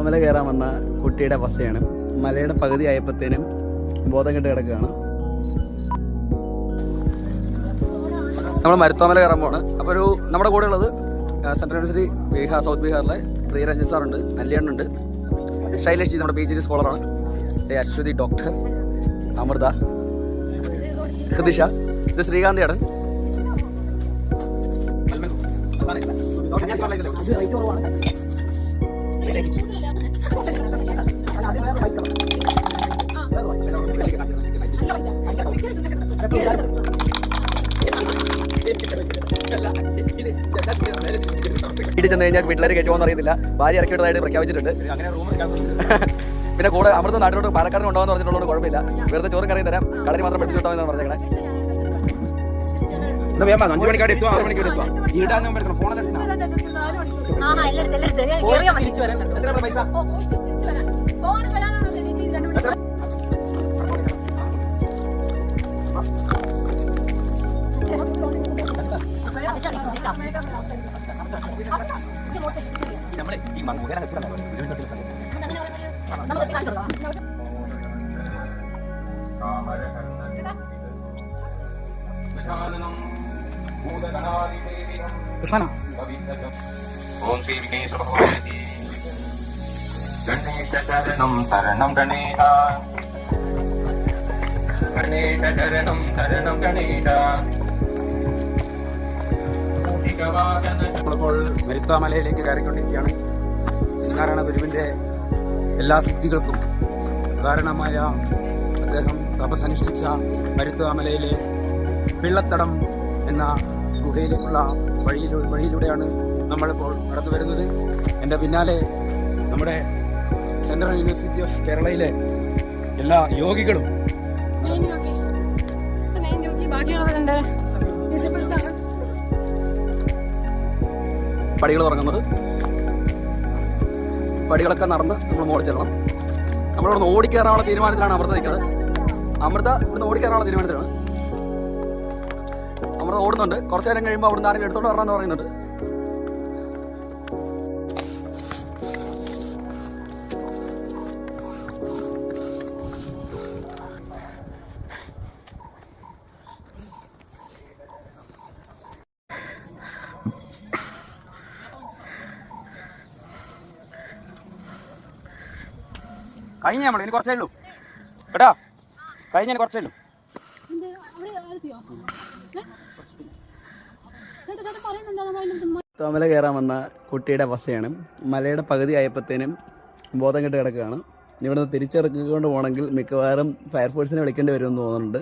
മല കയറാൻ വന്ന കുട്ടിയുടെ അവസ്ഥയാണ്. മലയുടെ പകുതി ആയപ്പോഴത്തേനും ബോധം കെട്ട് കിടക്കുകയാണ്. നമ്മൾ മരുത്തോമല കയറാൻ പോവാണ്. അപ്പോൾ നമ്മുടെ കൂടെ ഉള്ളത് സെൻട്രൽ യൂണിവേഴ്സിറ്റി ബീഹാർ, സൗത്ത് ബീഹാറിലെ പ്രിയരഞ്ജൻ സാറുണ്ട്, നല്ലിയണ്ണുണ്ട്, ശൈലേഷ് ജി നമ്മുടെ PhD സ്കോളറാണ്, അശ്വതി ഡോക്ടർ, അമൃത, ഹൃദിഷ, ഇത് ശ്രീകാന്തിയാണ്. വീട്ടിൽ ചെന്ന് കഴിഞ്ഞാൽ വീട്ടിലേക്ക് കയറ്റുമോന്ന് അറിയത്തില്ല. ഭാര്യ ഇറക്കിയിട്ടതായിട്ട് പ്രഖ്യാപിച്ചിട്ടുണ്ട്. പിന്നെ കൂടെ അമൃത നാട്ടിലോട്ട് പാലക്കാടിന് കൊണ്ടുപോകാന്ന് പറഞ്ഞിട്ടുള്ളത് കുഴപ്പമില്ല, വെറുതെ ചോറും കറിയും തരാം, കടലിൽ മാത്രം പഠിച്ചു കിട്ടാമെന്നാണ് പറഞ്ഞേക്കണേ. 5 മണിക്കാട് എത്തുക, 6 മണിക്കാട് എത്തുക. പൈസ ഓം ശ്രീ വിഘ്നേശ്വര ഭഗവാനേ ഗണേശ ശരണം ശരണം ഗണേശ, ഗണേശ ശരണം ശരണം ഗണേശ. നമ്മളിപ്പോൾ മരുത്വാമലയിലേക്ക് കയറിക്കൊണ്ടിരിക്കുകയാണ്. ശ്രീനാരായണ ഗുരുവിൻ്റെ എല്ലാ സിദ്ധികൾക്കും കാരണമായ അദ്ദേഹം തപസ്സനുഷ്ഠിച്ച മരുത്വാമലയിലെ പിള്ളത്തടം എന്ന ഗുഹയിലേക്കുള്ള വഴിയിലൂടെയാണ് നമ്മളിപ്പോൾ നടന്നു വരുന്നത്. എൻ്റെ പിന്നാലെ നമ്മുടെ സെൻട്രൽ യൂണിവേഴ്സിറ്റി ഓഫ് കേരളയിലെ എല്ലാ യോഗികളും പടികൾ തുടങ്ങുന്നത്. പടികളൊക്കെ നടന്ന് നമ്മൾ മോളിൽ ചെല്ലണം. നമ്മളിവിടുന്ന് ഓടിക്കയറാനുള്ള തീരുമാനത്തിലാണ് അമൃത നിൽക്കുന്നത്. അമൃത ഇവിടുന്ന് ഓടിക്കയറാനുള്ള തീരുമാനത്തിലാണ്. അമൃത ഓടുന്നുണ്ട്. കുറച്ചു നേരം കഴിയുമ്പോൾ അവിടുന്ന് ആരെങ്കിലും എടുത്തോണ്ട് വരണമെന്ന് പറയുന്നുണ്ട്. കഴിഞ്ഞ നമ്മൾ ഇനി കുറച്ചേ ഉള്ളൂ കേട്ടാ, കഴിഞ്ഞ കുറച്ചേ ഉള്ളൂ. മല കയറാൻ വന്ന കുട്ടിയുടെ അവസ്ഥയാണ്. മലയുടെ പകുതി ആയപ്പോഴത്തേനും ബോധം കെട്ട് കിടക്കുകയാണ്. ഇനി ഇവിടുന്ന് തിരിച്ചിറക്കിക്കൊണ്ട് പോകണമെങ്കിൽ മിക്കവാറും ഫയർഫോഴ്സിനെ വിളിക്കേണ്ടി വരുമെന്ന് തോന്നുന്നുണ്ട്.